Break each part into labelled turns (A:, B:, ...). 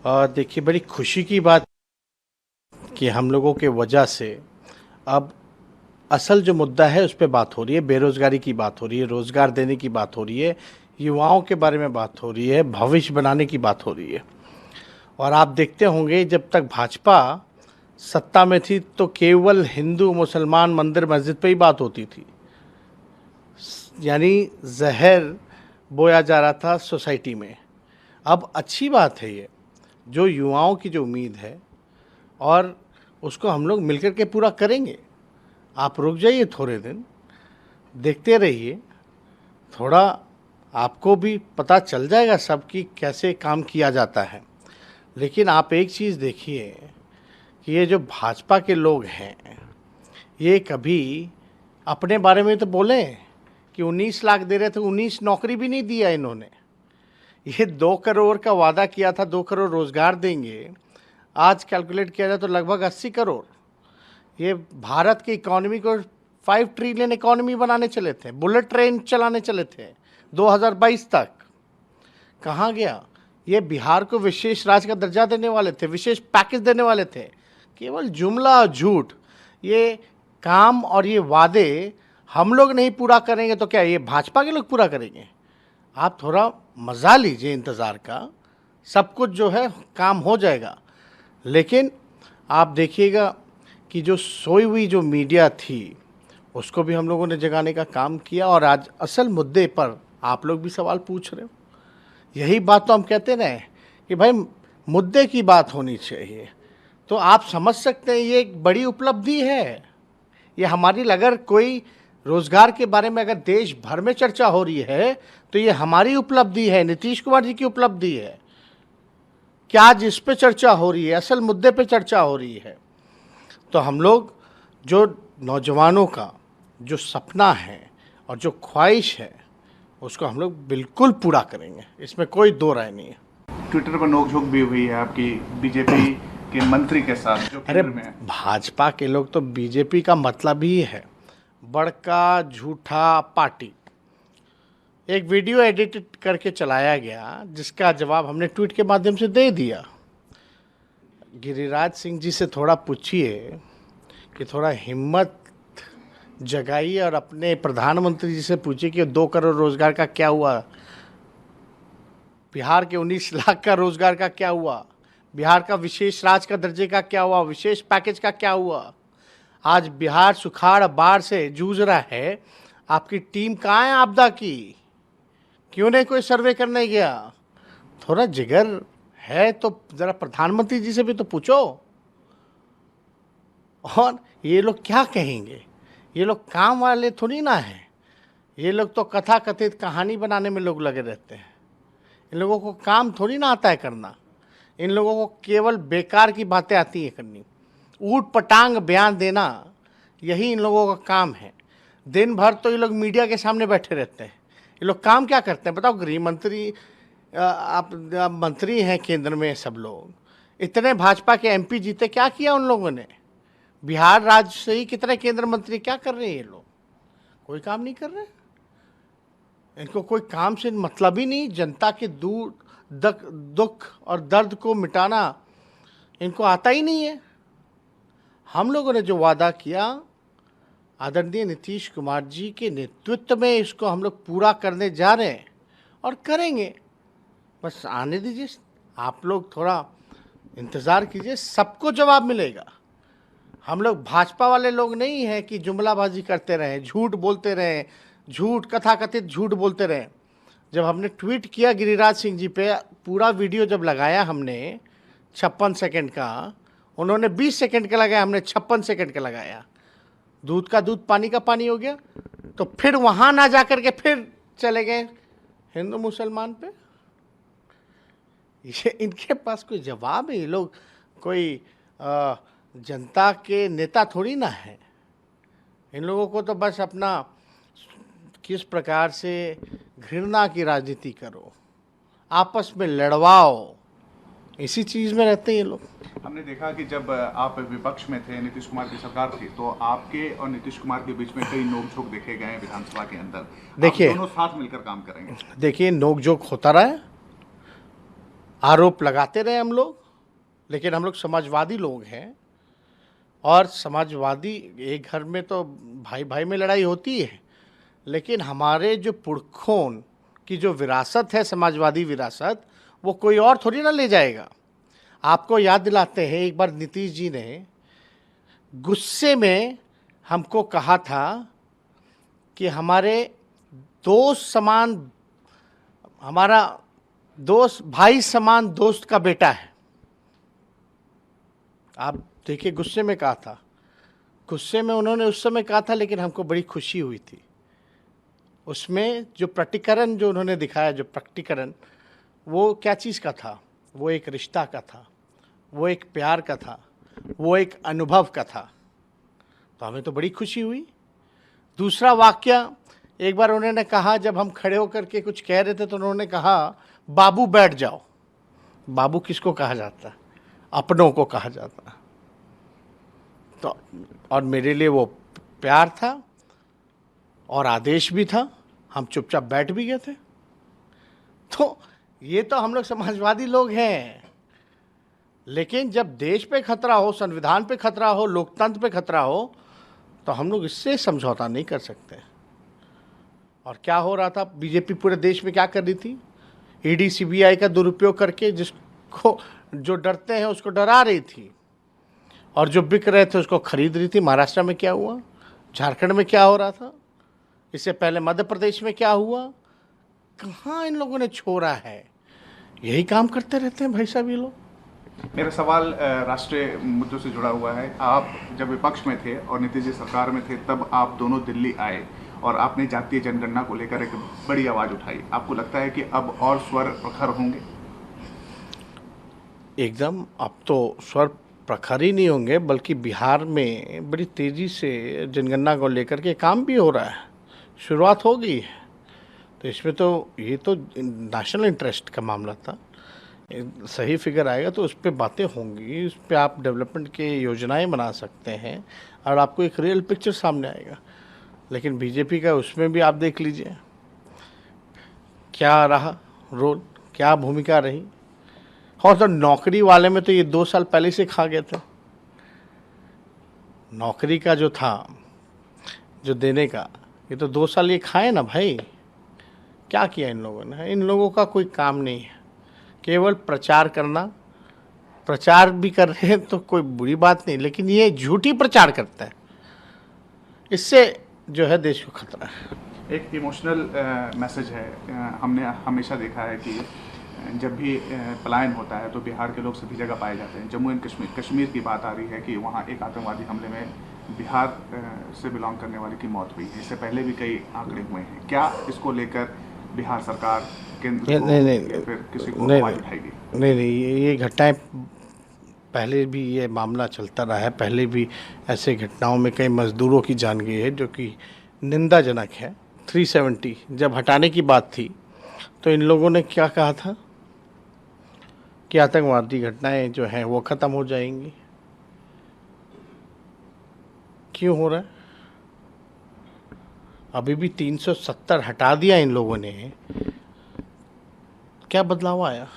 A: देखिए, बड़ी खुशी की बात कि हम लोगों के वजह से अब असल जो मुद्दा है उस पे बात हो रही है। बेरोजगारी की बात हो रही है, रोजगार देने की बात हो रही है, युवाओं के बारे में बात हो रही है, भविष्य बनाने की बात हो रही है। और आप देखते होंगे, जब तक भाजपा सत्ता में थी तो केवल हिंदू मुसलमान मंदिर मस्जिद पे ही बात होती थी, यानी जहर बोया जा रहा था सोसाइटी में। अब अच्छी बात है ये, जो युवाओं की जो उम्मीद है, और उसको हम लोग मिलकर के पूरा करेंगे। आप रुक जाइए थोड़े दिन, देखते रहिए, थोड़ा आपको भी पता चल जाएगा सब कि कैसे काम किया जाता है। लेकिन आप एक चीज़ देखिए कि ये जो भाजपा के लोग हैं, ये कभी अपने बारे में तो बोले कि 19 लाख दे रहे थे, 19 नौकरी भी नहीं दिया इन्होंने। ये 2 करोड़ का वादा किया था, 2 करोड़ रोजगार देंगे, आज कैलकुलेट किया जाए तो लगभग 80 करोड़। ये भारत की इकोनॉमी को 5 ट्रिलियन इकोनॉमी बनाने चले थे, बुलेट ट्रेन चलाने चले थे 2022 तक। कहाँ गया? ये बिहार को विशेष राज्य का दर्जा देने वाले थे, विशेष पैकेज देने वाले थे। केवल जुमला और झूठ। ये काम और ये वादे हम लोग नहीं पूरा करेंगे तो क्या ये भाजपा के लोग पूरा करेंगे? आप थोड़ा मज़ा लीजिए इंतज़ार का, सब कुछ जो है काम हो जाएगा। लेकिन आप देखिएगा कि जो सोई हुई जो मीडिया थी उसको भी हम लोगों ने जगाने का काम किया, और आज असल मुद्दे पर आप लोग भी सवाल पूछ रहे हो। यही बात तो हम कहते रहे कि भाई मुद्दे की बात होनी चाहिए। तो आप समझ सकते हैं ये एक बड़ी उपलब्धि है। ये हमारी, अगर कोई रोजगार के बारे में अगर देश भर में चर्चा हो रही है तो ये हमारी उपलब्धि है, नीतीश कुमार जी की उपलब्धि है कि आज इस पे चर्चा हो रही है, असल मुद्दे पे चर्चा हो रही है। तो हम लोग जो नौजवानों का जो सपना है और जो ख्वाहिश है उसको हम लोग बिल्कुल पूरा करेंगे, इसमें कोई दो राय नहीं है।
B: ट्विटर पर नोकझोंक भी हुई है आपकी बीजेपी के मंत्री के साथ जो
A: अरे,
B: केंद्र में है।
A: भाजपा के लोग तो बीजेपी का मतलब ही है बड़का झूठा पार्टी। एक वीडियो एडिट करके चलाया गया जिसका जवाब हमने ट्वीट के माध्यम से दे दिया। गिरिराज सिंह जी से थोड़ा पूछिए कि थोड़ा हिम्मत जगाइए, और अपने प्रधानमंत्री जी से पूछिए कि 2 करोड़ रोजगार का क्या हुआ, बिहार के 19 लाख का रोजगार का क्या हुआ, बिहार का विशेष राज्य का दर्जे का क्या हुआ, विशेष पैकेज का क्या हुआ। आज बिहार सुखाड़ बाढ़ से जूझ रहा है, आपकी टीम कहाँ है आपदा की? क्यों नहीं कोई सर्वे करने गया? थोड़ा जिगर है तो जरा प्रधानमंत्री जी से भी तो पूछो। और ये लोग क्या कहेंगे? ये लोग काम वाले थोड़ी ना हैं। ये लोग तो कथा कथित कहानी बनाने में लोग लगे रहते हैं। इन लोगों को काम थोड़ी ना आता है करना। इन लोगों को केवल बेकार की बातें आती हैं करनी, ऊट पटांग बयान देना, यही इन लोगों का काम है। दिन भर तो ये लोग मीडिया के सामने बैठे रहते हैं। ये लोग काम क्या करते हैं बताओ? गृह मंत्री, आप मंत्री हैं केंद्र में, सब लोग इतने भाजपा के एमपी जीते, क्या किया उन लोगों ने? बिहार राज्य से ही कितने केंद्र मंत्री, क्या कर रहे हैं ये लोग? कोई काम नहीं कर रहे। इनको कोई काम से मतलब ही नहीं। जनता के दुख और दर्द को मिटाना इनको आता ही नहीं है। हम लोगों ने जो वादा किया आदरणीय नीतीश कुमार जी के नेतृत्व में, इसको हम लोग पूरा करने जा रहे हैं और करेंगे। बस आने दीजिए, आप लोग थोड़ा इंतज़ार कीजिए, सबको जवाब मिलेगा। हम लोग भाजपा वाले लोग नहीं हैं कि जुमलाबाजी करते रहें, झूठ बोलते रहें, झूठ कथाकथित झूठ बोलते रहें। जब हमने ट्वीट किया गिरिराज सिंह जी पे, पूरा वीडियो जब लगाया हमने 56 सेकंड का, उन्होंने 20 सेकंड का लगाया, हमने 56 सेकंड का लगाया। दूध का दूध पानी का पानी हो गया। तो फिर वहाँ ना जा कर के फिर चले गए हिंदू मुसलमान पे। ये इनके पास कोई जवाब है? ये लोग कोई जनता के नेता थोड़ी ना है। इन लोगों को तो बस अपना किस प्रकार से घृणा की राजनीति करो, आपस में लड़वाओ, इसी चीज़ में रहते हैं ये लोग।
B: हमने देखा कि जब आप विपक्ष में थे, नीतीश कुमार की सरकार थी, तो आपके और नीतीश कुमार के बीच में कई नोकझोंक देखे गए हैं विधानसभा के अंदर।
A: देखिए,
B: दोनों साथ मिलकर काम करेंगे?
A: देखिए, नोकझोंक होता रहा है, आरोप लगाते रहे हम लोग, लेकिन हम लोग समाजवादी लोग हैं, और समाजवादी एक घर में तो भाई भाई में लड़ाई होती है, लेकिन हमारे जो पुरखों की जो विरासत है, समाजवादी विरासत, वो कोई और थोड़ी ना ले जाएगा। आपको याद दिलाते हैं, एक बार नीतीश जी ने गुस्से में हमको कहा था कि हमारे दोस्त समान, हमारा दोस्त भाई समान दोस्त का बेटा है। आप देखिए, गुस्से में कहा था, गुस्से में उन्होंने उस समय कहा था, लेकिन हमको बड़ी खुशी हुई थी। उसमें जो प्रकटीकरण जो उन्होंने दिखाया, जो प्रकटीकरण, वो क्या चीज़ का था? वो एक रिश्ता का था, वो एक प्यार का था, वो एक अनुभव का था। तो हमें तो बड़ी खुशी हुई। दूसरा वाक्य, एक बार उन्होंने कहा, जब हम खड़े होकर के कुछ कह रहे थे तो उन्होंने कहा, बाबू बैठ जाओ। बाबू किसको कहा जाता है? अपनों को कहा जाता है। तो और मेरे लिए वो प्यार था और आदेश भी था। हम चुपचाप बैठ भी गए थे। तो ये तो हम लोग समाजवादी लोग हैं, लेकिन जब देश पे खतरा हो, संविधान पे खतरा हो, लोकतंत्र पे खतरा हो, तो हम लोग इससे समझौता नहीं कर सकते। और क्या हो रहा था? बीजेपी पूरे देश में क्या कर रही थी? ईडी सीबीआई का दुरुपयोग करके जिसको जो डरते हैं उसको डरा रही थी, और जो बिक रहे थे उसको खरीद रही थी। महाराष्ट्र में क्या हुआ? झारखंड में क्या हो रहा था? इससे पहले मध्य प्रदेश में क्या हुआ? कहाँ इन लोगों ने छोड़ा है? यही काम करते रहते हैं भाई साहब ये लोग।
B: मेरा सवाल राष्ट्रीय मुद्दों से जुड़ा हुआ है। आप जब विपक्ष में थे और नीतीश जी सरकार में थे, तब आप दोनों दिल्ली आए और आपने जातीय जनगणना को लेकर एक बड़ी आवाज़ उठाई। आपको लगता है कि अब और स्वर प्रखर होंगे?
A: एकदम, अब तो स्वर प्रखर ही नहीं होंगे, बल्कि बिहार में बड़ी तेज़ी से जनगणना को लेकर के काम भी हो रहा है, शुरुआत हो गई है। तो इसमें तो ये तो नेशनल इंटरेस्ट का मामला था। सही फिगर आएगा तो उस पर बातें होंगी, उस पर आप डेवलपमेंट के योजनाएं बना सकते हैं और आपको एक रियल पिक्चर सामने आएगा। लेकिन बीजेपी का उसमें भी आप देख लीजिए क्या रहा रोल, क्या भूमिका रही। और तो नौकरी वाले में तो ये 2 साल पहले से खा गए थे। नौकरी का जो था, जो देने का, ये तो 2 साल ये खाए ना भाई। क्या किया इन लोगों ने? इन लोगों का कोई काम नहीं है, केवल प्रचार करना। प्रचार भी कर रहे हैं तो कोई बुरी बात नहीं, लेकिन ये झूठी प्रचार करता है, इससे जो है देश को खतरा है।
B: एक इमोशनल मैसेज है। हमने हमेशा देखा है कि जब भी पलायन होता है तो बिहार के लोग सभी जगह पाए जाते हैं। जम्मू एंड कश्मीर की बात आ रही है कि वहाँ एक आतंकवादी हमले में बिहार से बिलोंग करने वाले की मौत हुई है। इससे पहले भी कई आंकड़े हुए हैं। क्या इसको लेकर बिहार सरकार केंद्र को या फिर किसी को आवाज उठाएगी?
A: नहीं, ये घटनाएं पहले भी, ये मामला चलता रहा है। पहले भी ऐसे घटनाओं में कई मज़दूरों की जान गई है, जो कि निंदाजनक है। 370 जब हटाने की बात थी तो इन लोगों ने क्या कहा था कि आतंकवादी घटनाएं जो हैं वो ख़त्म हो जाएंगी। क्यों हो रहा है? अभी भी 370 हटा दिया इन लोगों ने, क्या बदलाव आया?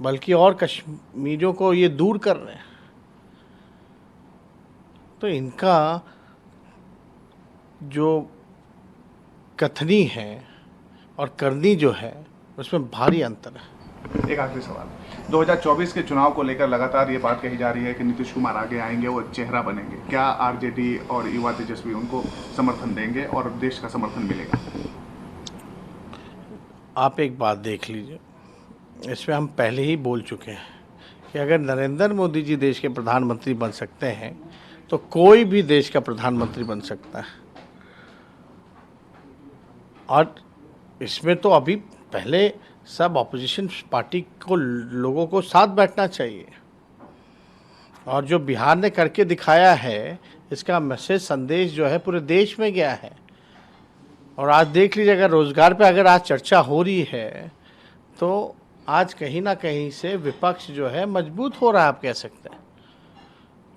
A: बल्कि और कश्मीरियों को ये दूर कर रहे हैं। तो इनका जो कथनी है और करनी जो है, उसमें भारी अंतर है।
B: एक आखिरी सवाल, 2024 के चुनाव को लेकर लगातार ये बात कही जा रही है कि नीतीश कुमार आगे आएंगे, वो चेहरा बनेंगे। क्या आरजेडी और युवा तेजस्वी उनको समर्थन देंगे और देश का समर्थन मिलेगा?
A: आप एक बात देख लीजिए, इसमें हम पहले ही बोल चुके हैं कि अगर नरेंद्र मोदी जी देश के प्रधानमंत्री बन सकते हैं तो कोई भी देश का प्रधानमंत्री बन सकता है। और इसमें तो अभी पहले सब ऑपोजिशन पार्टी को, लोगों को साथ बैठना चाहिए। और जो बिहार ने करके दिखाया है, इसका मैसेज, संदेश जो है पूरे देश में गया है। और आज देख लीजिए, अगर रोज़गार पे अगर आज चर्चा हो रही है तो आज कहीं ना कहीं से विपक्ष जो है मजबूत हो रहा है। आप कह सकते हैं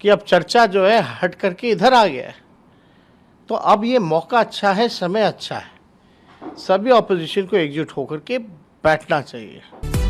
A: कि अब चर्चा जो है हट करके इधर आ गया है। तो अब ये मौका अच्छा है, समय अच्छा है, सभी ऑपोजिशन को एकजुट होकर के बैठना चाहिए।